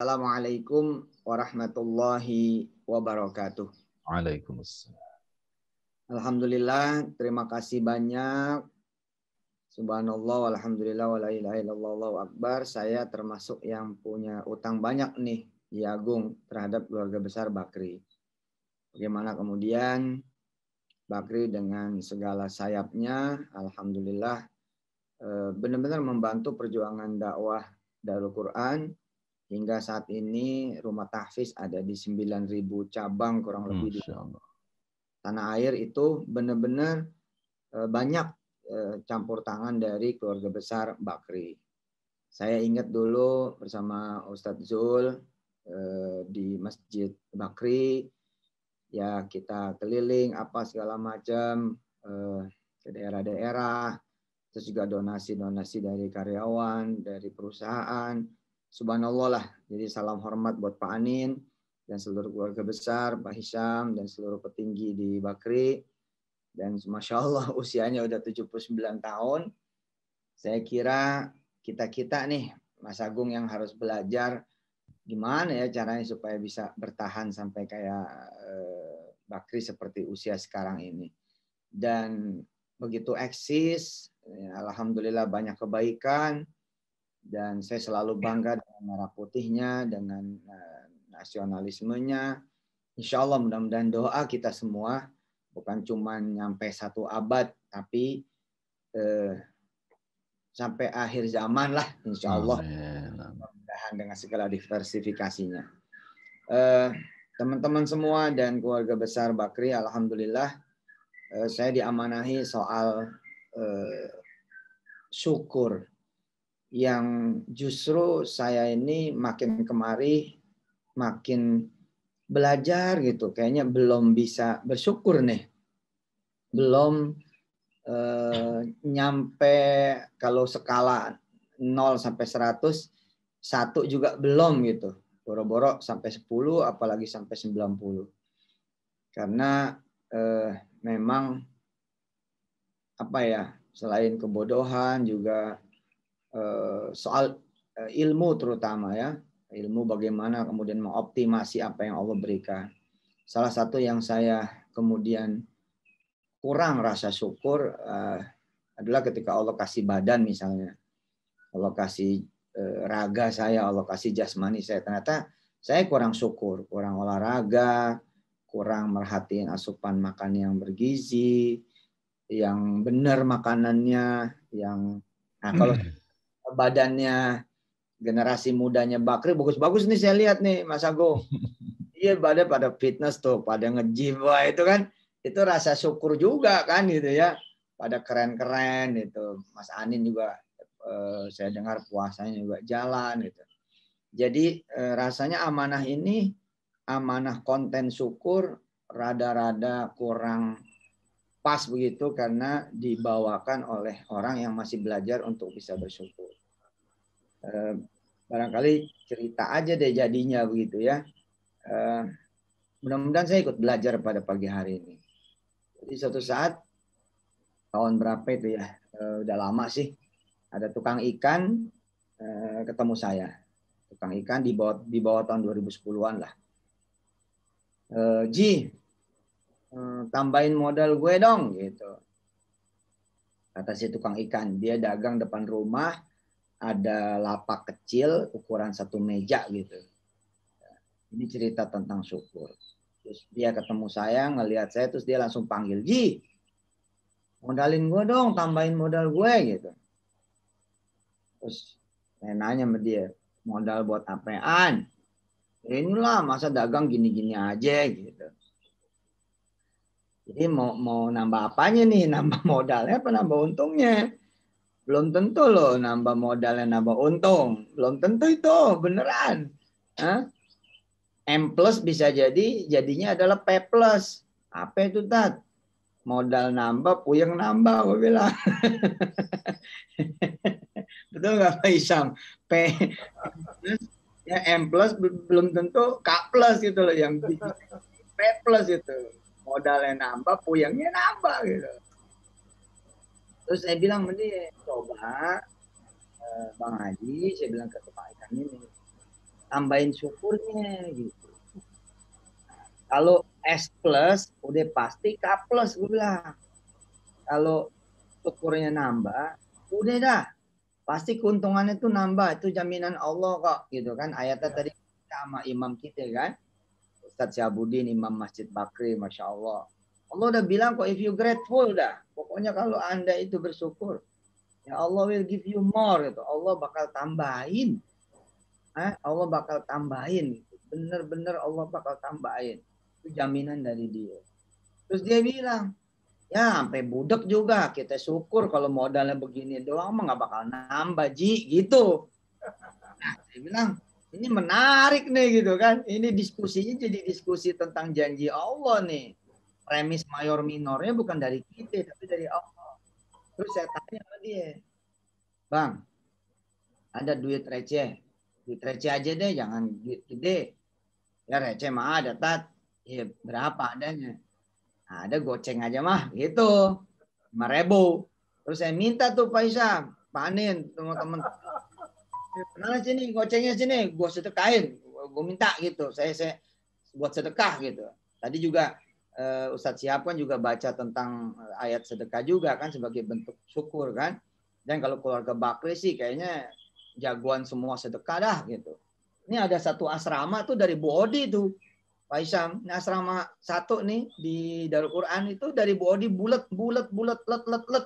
Assalamualaikum warahmatullahi wabarakatuh. Waalaikumsalam. Alhamdulillah, terima kasih banyak. Subhanallah, walhamdulillah, wa la ilaha illallah, Allahu akbar. Saya termasuk yang punya utang banyak nih, di Agung, terhadap keluarga besar Bakri. Bagaimana kemudian Bakri dengan segala sayapnya, alhamdulillah, benar-benar membantu perjuangan dakwah Darul Quran. Hingga saat ini rumah tahfiz ada di 9.000 cabang kurang lebih di tanah air. Itu benar-benar banyak campur tangan dari keluarga besar Bakri. Saya ingat dulu bersama Ustadz Zul di Masjid Bakri, ya kita keliling apa segala macam ke daerah-daerah, terus juga donasi-donasi dari karyawan, dari perusahaan. Subhanallah lah. Jadi salam hormat buat Pak Anin dan seluruh keluarga besar, Pak Hisham dan seluruh petinggi di Bakri. Dan Masya Allah usianya udah 79 tahun. Saya kira kita-kita nih, Mas Agung, yang harus belajar gimana ya caranya supaya bisa bertahan sampai kayak Bakri seperti usia sekarang ini. Dan begitu eksis, ya, alhamdulillah banyak kebaikan. Dan saya selalu bangga dengan merah putihnya, dengan nasionalismenya. Insya Allah mudah-mudahan doa kita semua bukan cuma nyampe 1 abad, tapi sampai akhir zaman lah, insya Allah. Mudah-mudahan dengan segala diversifikasinya. Teman-teman semua dan keluarga besar Bakri, alhamdulillah, saya diamanahi soal syukur. Yang justru saya ini makin kemari makin belajar gitu, kayaknya belum bisa bersyukur nih, belum nyampe, kalau skala 0 sampai 100, 1 juga belum gitu, boro-boro sampai 10 apalagi sampai 90, karena memang apa ya, selain kebodohan juga soal ilmu, terutama ya, ilmu bagaimana kemudian mengoptimasi apa yang Allah berikan. Salah satu yang saya kemudian kurang rasa syukur adalah ketika Allah kasih badan misalnya, Allah kasih raga saya, Allah kasih jasmani saya, ternyata saya kurang syukur, kurang olahraga, kurang merhatiin asupan makan yang bergizi, yang benar makanannya, yang kalau badannya generasi mudanya Bakri bagus-bagus nih, saya lihat nih Mas Agung. Iya, pada fitness tuh, pada nge-gym, wah itu kan, itu rasa syukur juga kan gitu ya. Pada keren-keren itu. Mas Anin juga saya dengar puasanya juga jalan gitu. Jadi rasanya amanah ini, amanah konten syukur rada-rada kurang pas begitu, karena dibawakan oleh orang yang masih belajar untuk bisa bersyukur. Barangkali cerita aja deh jadinya begitu ya. Mudah-mudahan saya ikut belajar pada pagi hari ini. Jadi suatu saat, tahun berapa itu ya, udah lama sih, ada tukang ikan ketemu saya. Tukang ikan di bawah tahun 2010-an lah. Ji, tambahin modal gue dong gitu. Kata si tukang ikan, dia dagang depan rumah, ada lapak kecil ukuran 1 meja gitu. Ini cerita tentang syukur. Terus dia ketemu saya, ngelihat saya, terus dia langsung panggil, Ji, modalin gue dong, tambahin modal gue gitu. Terus saya nanya sama dia, modal buat apaan? Inilah, masa dagang gini-gini aja gitu. Jadi mau nambah apanya nih? Nambah modalnya apa nambah untungnya? Belum tentu loh nambah modalnya nambah untung. Belum tentu itu beneran. Hah? M plus bisa jadinya adalah P plus. Apa itu, Tat? Modal nambah, puyeng nambah, gue bilang. Betul nggak Pak Isam? P plus, ya M plus belum tentu K plus gitu loh. Yang P plus itu. Modalnya nambah, puyengnya nambah gitu. Terus saya bilang, dia coba Bang Haji, saya bilang ke tukang ikan ini, tambahin syukurnya gitu. Kalau S plus udah pasti K plus gue bilang. Kalau syukurnya nambah, udah dah pasti keuntungannya itu nambah, itu jaminan Allah kok gitu kan. Ayatnya tadi sama imam kita kan, Ustadz Syahbudin, Imam Masjid Bakri, Masya Allah. Allah udah bilang kok, if you grateful dah, pokoknya kalau anda itu bersyukur, ya Allah will give you more gitu. Allah bakal tambahin, Allah bakal tambahin, bener-bener Allah bakal tambahin, itu jaminan dari dia. Terus dia bilang, ya sampai budek juga kita syukur kalau modalnya begini doang mah nggak bakal nambah Ji gitu. Nah, saya bilang ini menarik nih gitu kan. Ini diskusinya jadi diskusi tentang janji Allah nih. Premis mayor minornya bukan dari kita tapi dari Allah. Terus saya tanya sama dia, Bang, ada duit receh. Duit receh aja deh, jangan duit gede. Ya receh mah ada, Tat. Ya, berapa adanya? Nah, ada goceng aja mah gitu. 5.000. Terus saya minta tuh Pak Isam, Pak Anin, teman-teman, mana sini gocengnya sini, gue sedekahin, gue minta gitu, saya buat sedekah gitu. Tadi juga Ustadz Syihab kan juga baca tentang ayat sedekah juga kan sebagai bentuk syukur kan. Dan kalau keluarga Bakri sih kayaknya jagoan semua sedekah dah gitu. Ini ada satu asrama tuh dari Bu Odi tuh, Pak Isam. Ini asrama satu nih di Darul Quran itu dari Bu Odi bulat let.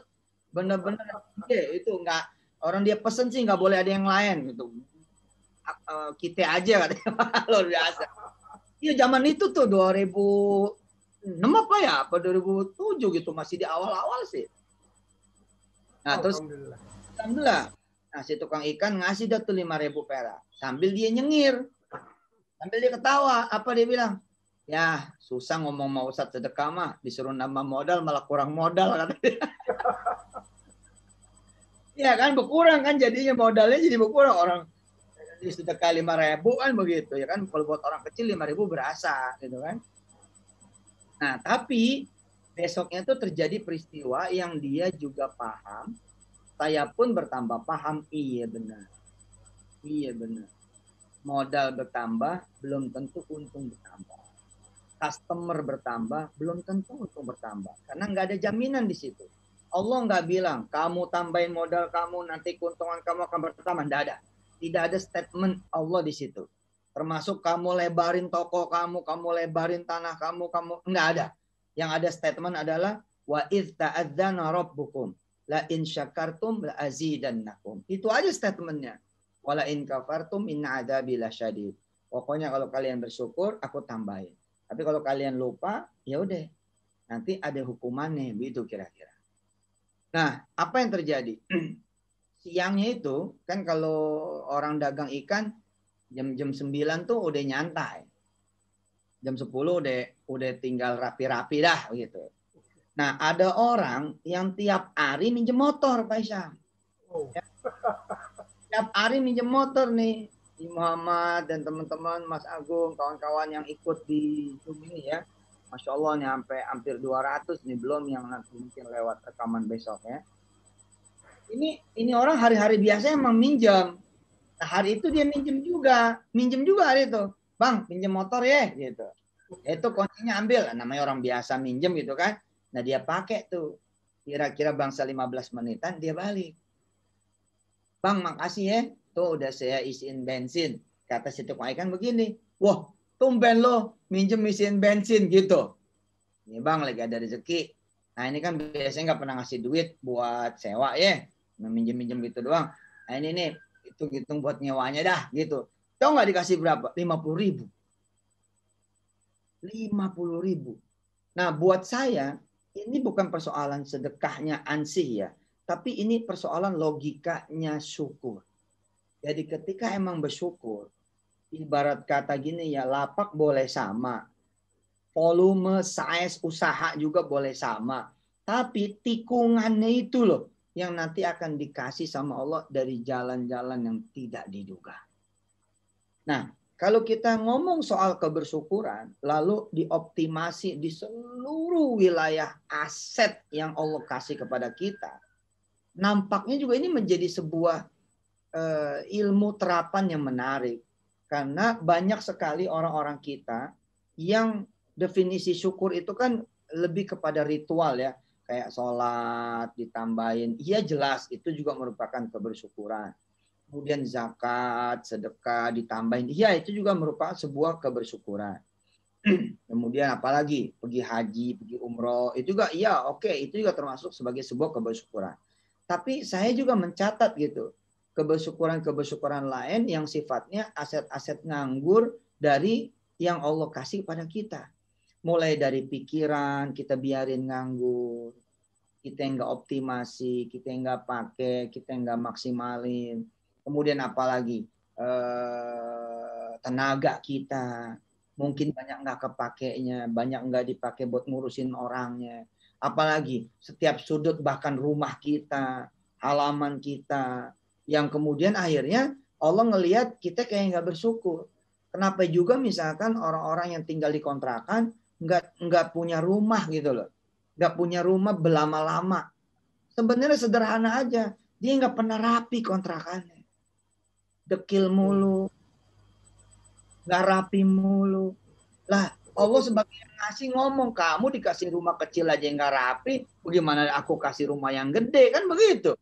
Bener-bener itu enggak, orang dia pesen sih nggak boleh ada yang lain gitu. Kita aja katanya. Luar biasa. Iya zaman itu tuh 2006 apa ya? Apa 2007 gitu, masih di awal-awal sih. Nah, terus alhamdulillah. Nah, si tukang ikan ngasih dah tuh 5.000 perak. Sambil dia nyengir. Sambil dia ketawa. Apa dia bilang? Ya, susah ngomong mau Ustadz sedekah mah. Disuruh nambah modal malah kurang modal katanya. Iya kan, berkurang kan jadinya, modalnya jadi berkurang. Orang sedekah 5.000 kan begitu ya kan. Kalau buat orang kecil 5.000 berasa gitu kan. Nah, tapi besoknya itu terjadi peristiwa yang dia juga paham. Saya pun bertambah paham, iya benar. Iya benar. Modal bertambah, belum tentu untung bertambah. Customer bertambah, belum tentu untung bertambah. Karena nggak ada jaminan di situ. Allah nggak bilang, kamu tambahin modal kamu, nanti keuntungan kamu akan bertambah. Nggak ada. Tidak ada statement Allah di situ. Termasuk kamu lebarin toko kamu lebarin tanah kamu, nggak ada. Yang ada statement adalah, wa idh ta'adzana rabbukum la in syakartum la azidannakum. Itu aja statementnya. Wala in kafartum inna adzabi lasyadid. Pokoknya kalau kalian bersyukur, aku tambahin. Tapi kalau kalian lupa, ya udah. Nanti ada hukumannya, begitu kira-kira. Nah, apa yang terjadi? Siangnya itu, kan kalau orang dagang ikan, jam 9 tuh udah nyantai. Jam 10 udah tinggal rapi-rapi dah gitu. Nah, ada orang yang tiap hari minjem motor, Pak Isyam. Ya. Tiap hari minjem motor nih. Si Muhammad dan teman-teman, Mas Agung, kawan-kawan yang ikut di Zoom ini ya. Masya Allah nih sampai hampir 200 nih, belum yang nanti mungkin lewat rekaman besok ya. Ini orang hari-hari biasa emang minjem. Nah, hari itu dia minjem juga hari itu. Bang, pinjem motor ya gitu. Itu kuncinya ambil, namanya orang biasa minjem gitu kan. Nah, dia pakai tuh. Kira-kira bangsa 15 menitan dia balik. Bang, makasih ya. Tuh udah saya isiin bensin. Kata si tukang ikan begini. Wah, tumben lo minjem isiin bensin gitu. Ini bang lagi ada rezeki. Nah ini kan biasanya nggak pernah ngasih duit buat sewa ya. Minjem-minjem gitu doang. Nah ini nih, hitung-hitung buat nyewanya dah gitu. Tahu nggak dikasih berapa? 50.000. 50.000. Nah buat saya, ini bukan persoalan sedekahnya ansih ya. Tapi ini persoalan logikanya syukur. Jadi ketika emang bersyukur, ibarat kata gini ya, lapak boleh sama, volume, size, usaha juga boleh sama. Tapi tikungannya itu loh yang nanti akan dikasih sama Allah dari jalan-jalan yang tidak diduga. Nah, kalau kita ngomong soal kebersyukuran, lalu dioptimasi di seluruh wilayah aset yang Allah kasih kepada kita, nampaknya juga ini menjadi sebuah ilmu terapan yang menarik. Karena banyak sekali orang-orang kita yang definisi syukur itu kan lebih kepada ritual ya. Kayak sholat ditambahin. Iya jelas itu juga merupakan kebersyukuran. Kemudian zakat, sedekah ditambahin. Iya itu juga merupakan sebuah kebersyukuran. Kemudian apalagi pergi haji, pergi umroh. Itu juga iya oke. Itu juga termasuk sebagai sebuah kebersyukuran. Tapi saya juga mencatat gitu kebersyukuran-kebersyukuran lain yang sifatnya aset-aset nganggur dari yang Allah kasih pada kita. Mulai dari pikiran, kita biarin nganggur. Kita yang nggak optimasi, kita yang nggak pakai, kita yang nggak maksimalin. Kemudian apalagi tenaga kita. Mungkin banyak nggak kepakainya, banyak nggak dipakai buat ngurusin orangnya. Apalagi setiap sudut bahkan rumah kita, halaman kita, yang kemudian akhirnya Allah ngelihat kita kayak nggak bersyukur. Kenapa juga misalkan orang-orang yang tinggal di kontrakan nggak punya rumah gitu loh, nggak punya rumah berlama-lama. Sebenarnya sederhana aja, dia nggak pernah rapi kontrakannya, dekil mulu, nggak rapi mulu. Lah Allah sebagai yang ngasih ngomong, kamu dikasih rumah kecil aja yang nggak rapi, bagaimana aku kasih rumah yang gede, kan begitu.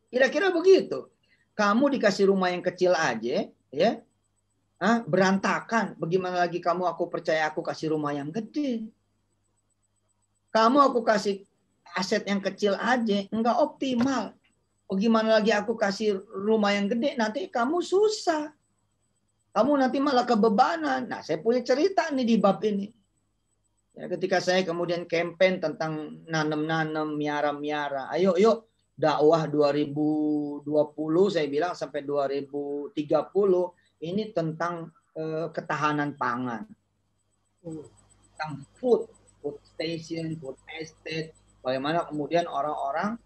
Kira-kira begitu. Kamu dikasih rumah yang kecil aja, ya, berantakan. Bagaimana lagi kamu aku percaya aku kasih rumah yang gede? Kamu aku kasih aset yang kecil aja, nggak optimal. Bagaimana lagi aku kasih rumah yang gede? Nanti kamu susah. Kamu nanti malah kebebanan. Nah, saya punya cerita nih di bab ini. Ya, ketika saya kemudian campaign tentang nanam-nanam, miara-miara. Ayo, yuk. Dakwah 2020 saya bilang sampai 2030 ini tentang ketahanan pangan. Tentang food station, food estate. Bagaimana kemudian orang-orang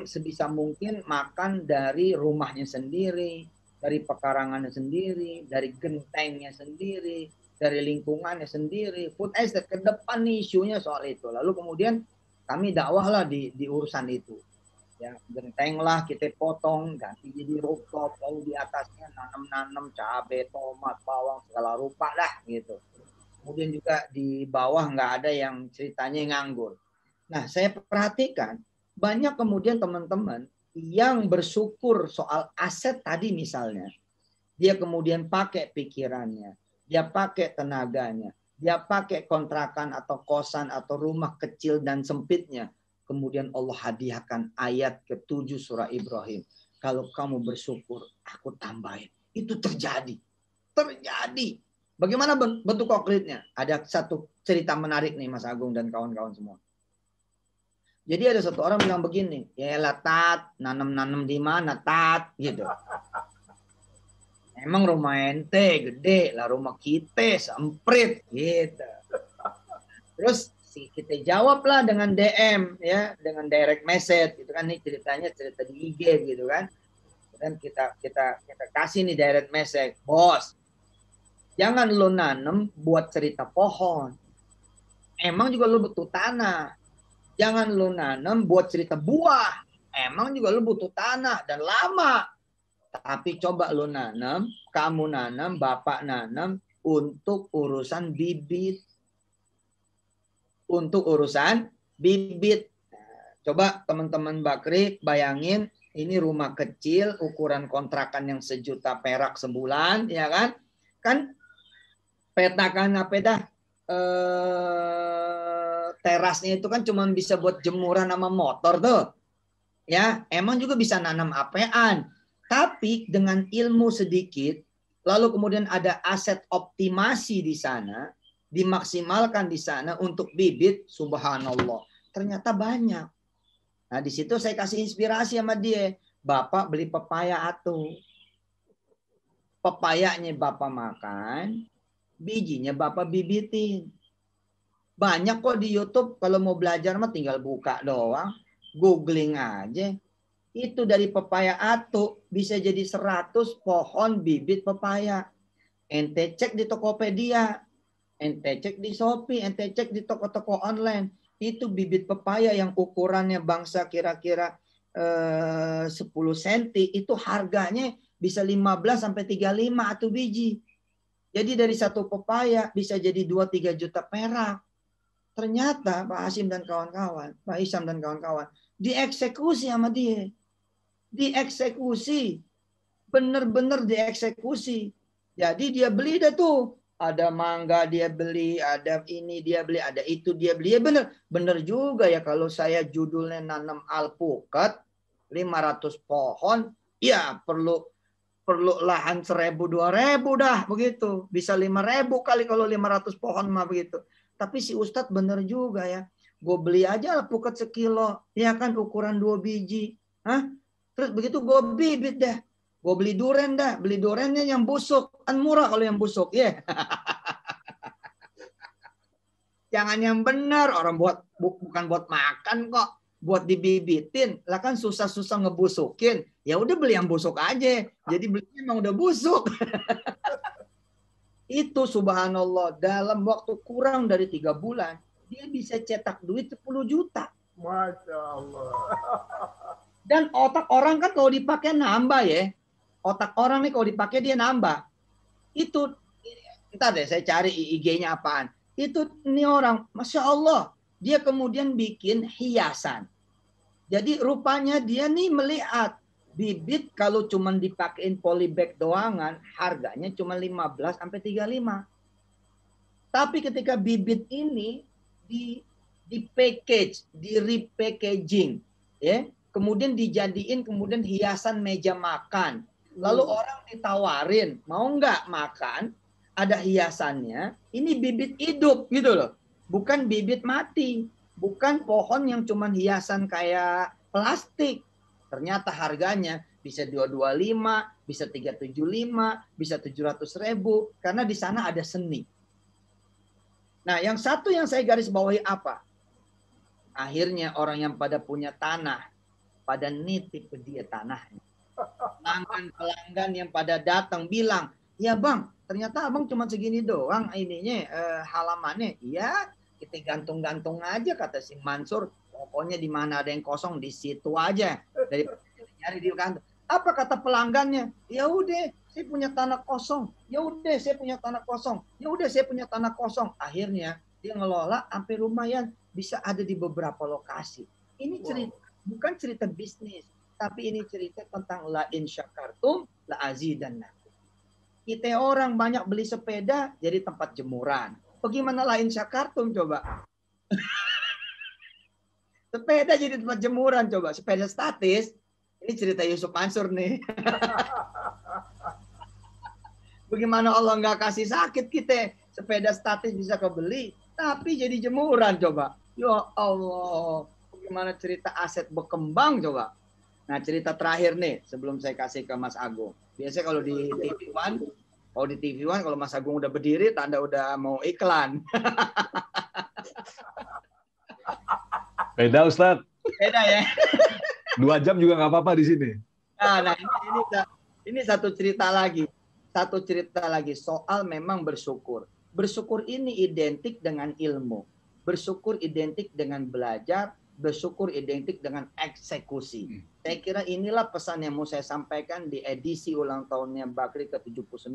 sebisa mungkin makan dari rumahnya sendiri, dari pekarangannya sendiri, dari gentengnya sendiri, dari lingkungannya sendiri. Food estate ke depan nih isunya soal itu. Lalu kemudian kami dakwahlah di urusan itu. Ya, genteng lah kita potong, ganti jadi rooftop, lalu di atasnya nanam-nanam cabai, tomat, bawang, segala rupa dah gitu. Kemudian juga di bawah nggak ada yang ceritanya nganggur. Nah, saya perhatikan banyak kemudian teman-teman yang bersyukur soal aset tadi misalnya. Dia kemudian pakai pikirannya, dia pakai tenaganya, dia pakai kontrakan atau kosan atau rumah kecil dan sempitnya. Kemudian Allah hadiahkan ayat ke-7 surah Ibrahim. Kalau kamu bersyukur, aku tambahin. Itu terjadi. Terjadi. Bagaimana bentuk konkretnya? Ada satu cerita menarik nih Mas Agung dan kawan-kawan semua. Jadi ada satu orang bilang begini, ya lah Tat, nanam-nanam di mana Tat? Gitu. Emang rumah ente gede lah, rumah kita semprit gitu. Terus kita jawablah dengan DM ya, dengan direct message gitu kan, nih ceritanya cerita di IG gitu kan. Dan kita kasih nih direct message, bos, jangan lo nanam buat cerita pohon. Emang juga lo butuh tanah. Jangan lo nanam buat cerita buah. Emang juga lo butuh tanah dan lama. Tapi coba lo nanam, kamu nanam, bapak nanam untuk urusan bibit. Untuk urusan bibit. Coba teman-teman Bakri bayangin, ini rumah kecil, ukuran kontrakan yang 1.000.000 perak sebulan, ya kan? Kan petakan apa dah? Terasnya itu kan cuma bisa buat jemuran sama motor tuh. Ya, emang juga bisa nanam apean. Tapi dengan ilmu sedikit, lalu kemudian ada aset optimasi di sana, dimaksimalkan di sana untuk bibit, subhanallah. Ternyata banyak. Nah, di situ saya kasih inspirasi sama dia. Bapak beli pepaya atuh. Pepayanya Bapak makan, bijinya Bapak bibitin. Banyak kok di YouTube, kalau mau belajar mah tinggal buka doang, googling aja. Itu dari pepaya atu bisa jadi 100 pohon bibit pepaya. Ente cek di Tokopedia, ente cek di Shopee, ente cek di toko-toko online. Itu bibit pepaya yang ukurannya bangsa kira-kira 10 cm, itu harganya bisa 15 sampai 35 atau biji. Jadi dari satu pepaya bisa jadi 2-3 juta perak. Ternyata Pak Hasim dan kawan-kawan, Pak Isam dan kawan-kawan, dieksekusi sama dia. Dieksekusi. Bener-bener dieksekusi. Jadi dia beli dah tuh. Ada mangga dia beli, ada ini dia beli, ada itu dia beli. Ya bener. Bener juga ya kalau saya judulnya nanam alpukat, 500 pohon, ya perlu lahan 1.000-2.000 dah begitu. Bisa 5.000 kali kalau 500 pohon mah begitu. Tapi si Ustadz bener juga ya. Gue beli aja alpukat sekilo, ya kan ukuran 2 biji. Hah? Terus begitu gue bibit dah. Gue beli duren dah. Beli durennya yang busuk. Kan murah kalau yang busuk. Ya. Yeah. Jangan yang benar. Orang bukan buat makan kok. Buat dibibitin. Lah kan susah-susah ngebusukin. Ya udah beli yang busuk aja. Jadi belinya emang udah busuk. Itu subhanallah. Dalam waktu kurang dari 3 bulan. Dia bisa cetak duit 10 juta. Masya Allah. Dan otak orang kan kalau dipakai nambah ya. Otak orang nih kalau dipakai dia nambah. Itu, entar deh saya cari IG-nya apaan. Itu ini orang, Masya Allah. Dia kemudian bikin hiasan. Jadi rupanya dia nih melihat bibit kalau cuma dipakein polybag doangan, harganya cuma 15 sampai 35. Tapi ketika bibit ini di package, di repackaging, ya, kemudian dijadiin kemudian hiasan meja makan. Lalu orang ditawarin, mau nggak makan? Ada hiasannya. Ini bibit hidup gitu loh, bukan bibit mati, bukan pohon yang cuma hiasan kayak plastik. Ternyata harganya bisa 225, bisa 375, bisa 700.000 karena di sana ada seni. Nah, yang satu yang saya garis bawahi apa? Akhirnya orang yang pada punya tanah, pada nitip ke dia tanahnya. Pelanggan yang pada datang bilang, ya bang, ternyata abang cuma segini doang ininya halamannya. Iya, kita gantung-gantung aja kata si Mansur. Pokoknya di mana ada yang kosong di situ aja. Dari nyari di kantor. Apa kata pelanggannya? Ya udah, saya punya tanah kosong. Ya udah, saya punya tanah kosong. Ya udah, saya punya tanah kosong. Akhirnya dia ngelola sampai lumayan bisa ada di beberapa lokasi. Ini cerita, bukan cerita bisnis, tapi ini cerita tentang la in syakartum la azidannakum. Kita orang banyak beli sepeda jadi tempat jemuran. Bagaimana la in syakartum coba? Sepeda jadi tempat jemuran coba. Sepeda statis. Ini cerita Yusuf Mansur nih. Bagaimana Allah nggak kasih sakit kita. Sepeda statis bisa kebeli. Tapi jadi jemuran coba. Ya Allah. Bagaimana cerita aset berkembang coba. Nah cerita terakhir nih. Sebelum saya kasih ke Mas Agung. Biasanya kalau di TV One. Kalau di TV One kalau Mas Agung udah berdiri. Tanda udah mau iklan. Beda Ustadz. Beda ya. 2 jam juga nggak apa-apa di sini. Nah ini satu cerita lagi. Satu cerita lagi soal memang bersyukur. Bersyukur ini identik dengan ilmu. Bersyukur identik dengan belajar. Bersyukur identik dengan eksekusi. Saya kira inilah pesan yang mau saya sampaikan di edisi ulang tahunnya Bakri ke-79.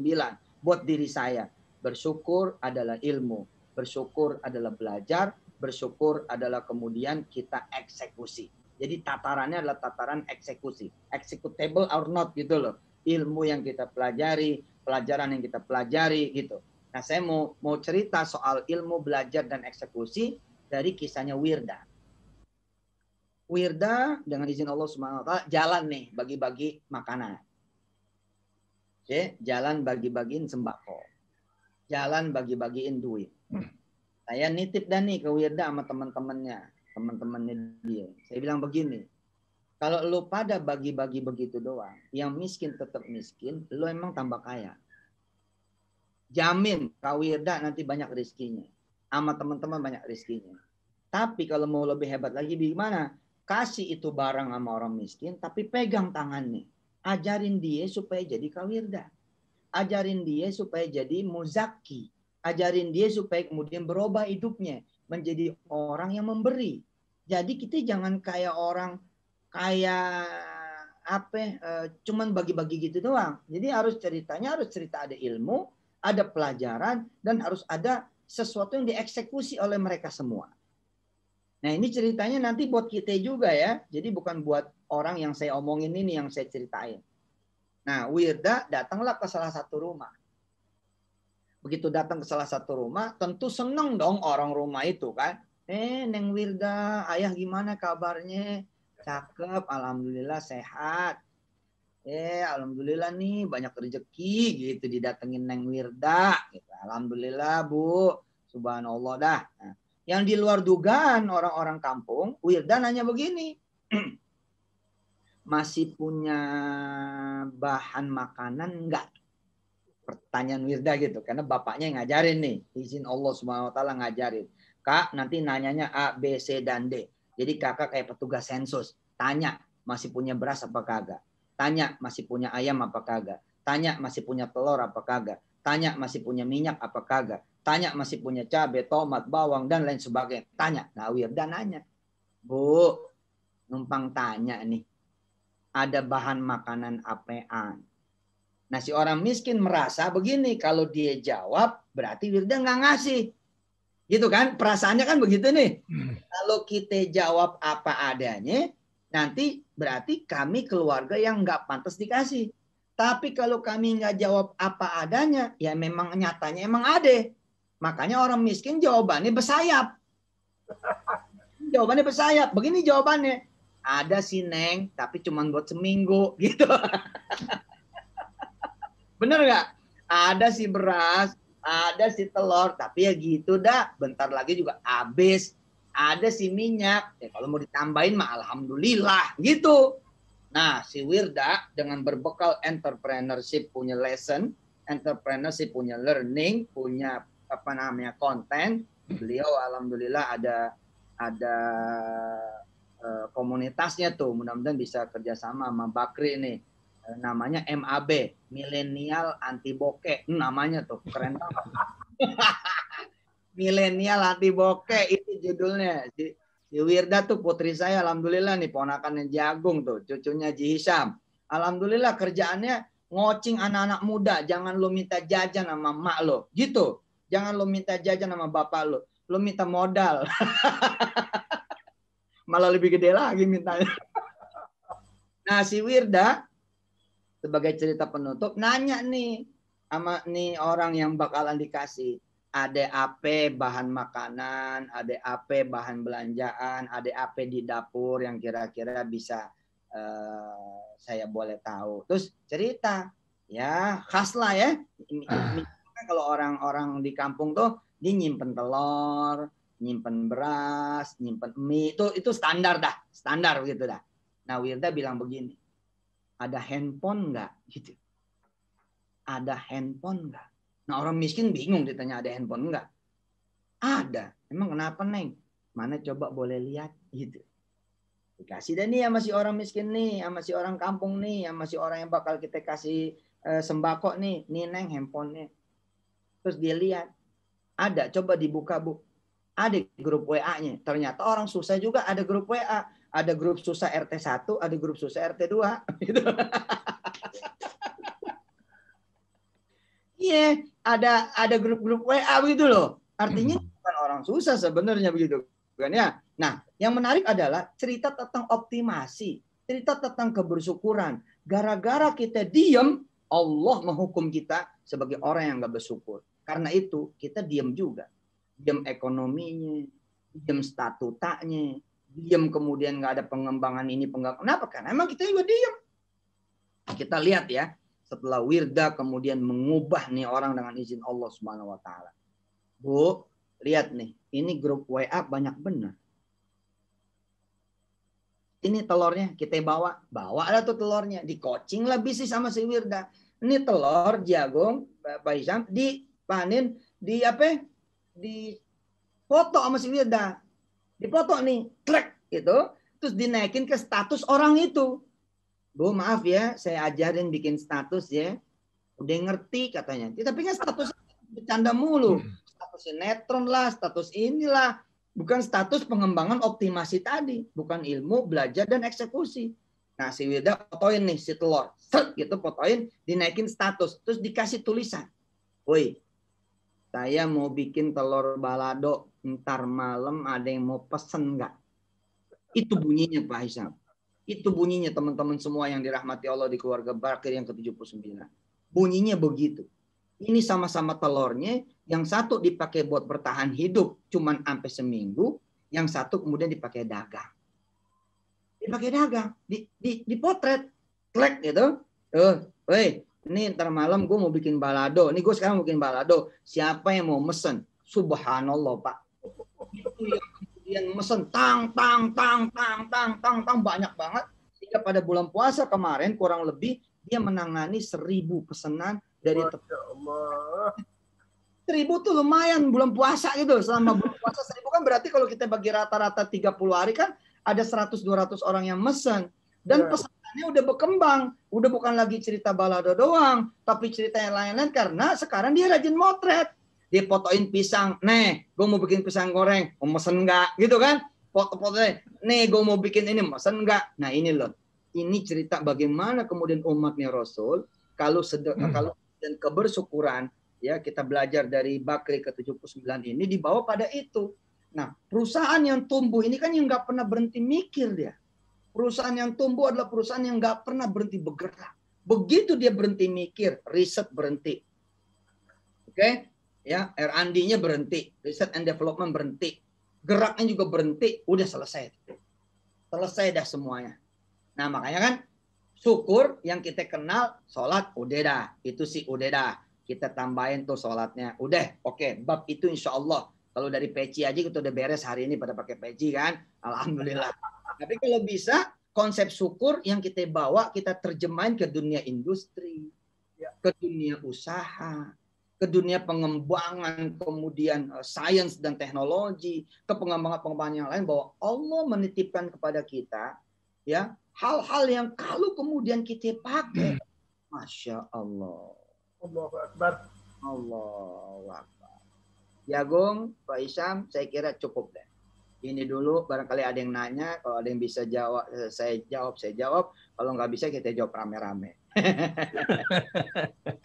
Buat diri saya. Bersyukur adalah ilmu. Bersyukur adalah belajar. Bersyukur adalah kemudian kita eksekusi. Jadi tatarannya adalah tataran eksekusi. Executable or not gitu loh. Ilmu yang kita pelajari, pelajaran yang kita pelajari gitu. Nah saya mau cerita soal ilmu belajar dan eksekusi dari kisahnya Wirda. Wirda dengan izin Allah Subhanahu wa taala jalan nih bagi-bagi makanan. Oke, jalan bagi-bagiin sembako. Jalan bagi-bagiin duit. Saya nitip dan nih ke Wirda sama teman-temannya dia. Saya bilang begini, kalau lo pada bagi-bagi begitu doang, yang miskin tetap miskin, lo emang tambah kaya. Jamin Kak Wirda nanti banyak rezekinya. Sama teman-teman banyak rezekinya. Tapi kalau mau lebih hebat lagi gimana? Kasih itu barang sama orang miskin, tapi pegang tangannya. Ajarin dia supaya jadi Kak Wirda. Ajarin dia supaya jadi muzaki. Ajarin dia supaya kemudian berubah hidupnya. Menjadi orang yang memberi. Jadi kita jangan kayak orang kayak cuman bagi-bagi gitu doang. Jadi harus ceritanya harus cerita ada ilmu, ada pelajaran, dan harus ada sesuatu yang dieksekusi oleh mereka semua. Nah ini ceritanya nanti buat kita juga ya. Jadi bukan buat orang yang saya omongin ini yang saya ceritain. Nah Wirda datanglah ke salah satu rumah. Begitu datang ke salah satu rumah, tentu seneng dong orang rumah itu kan. Neng Wirda, ayah gimana kabarnya? Cakep, alhamdulillah sehat. Alhamdulillah nih banyak rezeki gitu didatengin Neng Wirda. Gitu. Alhamdulillah Bu, subhanallah dah. Nah, yang di luar dugaan orang-orang kampung, Wirda nanya begini. Masih punya bahan makanan enggak? Pertanyaan Wirda gitu. Karena bapaknya yang ngajarin nih. Izin Allah Subhanahu wa taala ngajarin. Kak, nanti nanyanya A, B, C, dan D. Jadi kakak kayak petugas sensus. Tanya, masih punya beras apa kagak? Tanya, masih punya ayam apa kagak? Tanya, masih punya telur apa kagak? Tanya, masih punya minyak apa kagak? Tanya, masih punya cabai, tomat, bawang, dan lain sebagainya. Tanya. Nah, Wirda nanya. Bu, numpang tanya nih. Ada bahan makanan apaan? Nah, si orang miskin merasa begini. Kalau dia jawab, berarti Wirda nggak ngasih. Gitu kan? Perasaannya kan begitu nih. Kalau kita jawab apa adanya, nanti berarti kami keluarga yang nggak pantas dikasih. Tapi kalau kami nggak jawab apa adanya, ya memang nyatanya emang ada. Makanya orang miskin jawabannya bersayap. Jawabannya bersayap. Begini jawabannya. Ada sih Neng, tapi cuma buat seminggu. Gitu. Bener nggak? Ada sih beras, ada sih telur, tapi ya gitu dah. Bentar lagi juga habis. Ada sih minyak. Ya, kalau mau ditambahin mah alhamdulillah gitu. Nah, si Wirda dengan berbekal entrepreneurship punya lesson, entrepreneurship punya learning, punya konten. Beliau alhamdulillah ada komunitasnya tuh. Mudah-mudahan bisa kerjasama sama Bakri nih. Namanya MAB, Milenial Anti Bokeh. Namanya tuh keren banget. Milenial Anti Bokeh itu judulnya. Si Wirda tuh putri saya, alhamdulillah nih ponakannya Jagung tuh, cucunya Ji Hisham. Alhamdulillah kerjaannya ngocing anak-anak muda, jangan lo minta jajan sama mak lo, gitu. Jangan lo minta jajan sama bapak lo minta modal. Malah lebih gede lagi mintanya. Nah, si Wirda sebagai cerita penutup nanya nih sama nih orang yang bakalan dikasih. Ada apa bahan makanan, ada apa bahan belanjaan, ada apa di dapur yang kira-kira bisa saya boleh tahu. Terus cerita, ya khas lah ya. Kalau orang-orang di kampung tuh dia nyimpen telur, nyimpen beras, nyimpen mie, itu standar dah, standar gitu dah. Nah Wirda bilang begini, ada handphone nggak? Gitu. Ada handphone nggak? Nah orang miskin bingung ditanya ada handphone enggak? Ada. Emang kenapa Neng? Mana coba boleh lihat gitu. Dikasih dah nih sama si orang miskin nih, sama si orang kampung nih, sama si orang yang bakal kita kasih sembako nih. Nih Neng handphonenya. Terus dia lihat. Ada, coba dibuka Bu. Ada grup WA-nya. Ternyata orang susah juga ada grup WA. Ada grup susah RT 1, ada grup susah RT 2. Gitu. Iya, ada grup-grup WA begitu loh. Artinya bukan orang susah sebenarnya begitu kan ya. Nah, yang menarik adalah cerita tentang optimasi, cerita tentang kebersyukuran. Gara-gara kita diam, Allah menghukum kita sebagai orang yang nggak bersyukur. Karena itu kita diam juga, diam ekonominya, diam statutanya, diam kemudian nggak ada pengembangan ini pengembangan. Kenapa? Karena emang kita juga diam. Kita lihat ya. Setelah Wirda kemudian mengubah nih orang dengan izin Allah Subhanahu wa taala. Bu, lihat nih, ini grup WA banyak benar. Ini telurnya kita bawa ada tuh telurnya, dikocing lah bisnis sama si Wirda. Ini telur jagung, Pak Hisham dipanen di foto sama si Wirda. Dipoto nih, klek gitu, terus dinaikin ke status orang itu. Bu, maaf ya, saya ajarin bikin status ya. Udah ngerti katanya. Tapi kan status bercanda mulu. Status sinetron lah, status inilah. Bukan status pengembangan optimasi tadi. Bukan ilmu, belajar, dan eksekusi. Nah, si Wilda fotoin nih si telur. Set gitu fotoin, dinaikin status. Terus dikasih tulisan. Woi, saya mau bikin telur balado. Ntar malam ada yang mau pesen nggak? Itu bunyinya Pak Hisam. Itu bunyinya teman-teman semua yang dirahmati Allah di keluarga Bakir yang ke-79. Bunyinya begitu. Ini sama-sama telurnya. Yang satu dipakai buat bertahan hidup. Cuman sampai seminggu. Yang satu kemudian dipakai dagang. Dipakai dagang, dipotret, klek gitu. Woi, ini ntar malam gue mau bikin balado. Ini gue sekarang mau bikin balado. Siapa yang mau mesen? Subhanallah Pak. Itu yang kemudian mesen tang banyak banget. Sehingga pada bulan puasa kemarin kurang lebih dia menangani 1000 pesanan dari 1000 tuh lumayan bulan puasa gitu. Selama bulan puasa 1000 kan berarti kalau kita bagi rata-rata 30 hari kan ada 100-200 orang yang mesen. Dan pesanannya udah berkembang. Udah bukan lagi cerita balado doang. Tapi cerita yang lain-lain karena sekarang dia rajin motret. Dia fotoin pisang. Nih, gue mau bikin pisang goreng. Mau mesen nggak? Gitu kan? Foto-fotonya. Nih, gue mau bikin ini. Mesen nggak? Nah ini loh. Ini cerita bagaimana kemudian umatnya Rasul. Kalau dan kebersyukuran. Ya, kita belajar dari Bakri ke-79 ini dibawa pada itu. Nah, perusahaan yang tumbuh ini kan yang nggak pernah berhenti mikir dia. Perusahaan yang tumbuh adalah perusahaan yang nggak pernah berhenti bergerak. Begitu dia berhenti mikir, riset berhenti. Oke? Ya, R&D-nya berhenti, research and development berhenti. Geraknya juga berhenti, udah selesai. Selesai dah semuanya. Nah, makanya kan syukur yang kita kenal sholat udah dah. Itu sih udah dah. Kita tambahin tuh sholatnya. Udah, oke. Bab itu insya Allah. Kalau dari peci aja kita udah beres hari ini pada pakai peci kan. Alhamdulillah. Tapi kalau bisa konsep syukur yang kita bawa kita terjemahin ke dunia industri. Ke dunia usaha. Ke dunia pengembangan kemudian sains dan teknologi. Ke pengembangan-pengembangan yang lain bahwa Allah menitipkan kepada kita ya hal-hal yang kalau kemudian kita pakai. Masya Allah. Allahu Akbar. Allahu Akbar. Ya Gung, Pak Isyam, saya kira cukup deh. Ini dulu, barangkali ada yang nanya, kalau ada yang bisa jawab, saya jawab. Kalau nggak bisa, kita jawab rame-rame.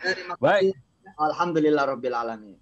Terima kasih. Baik. Alhamdulillah Rabbil Alamin.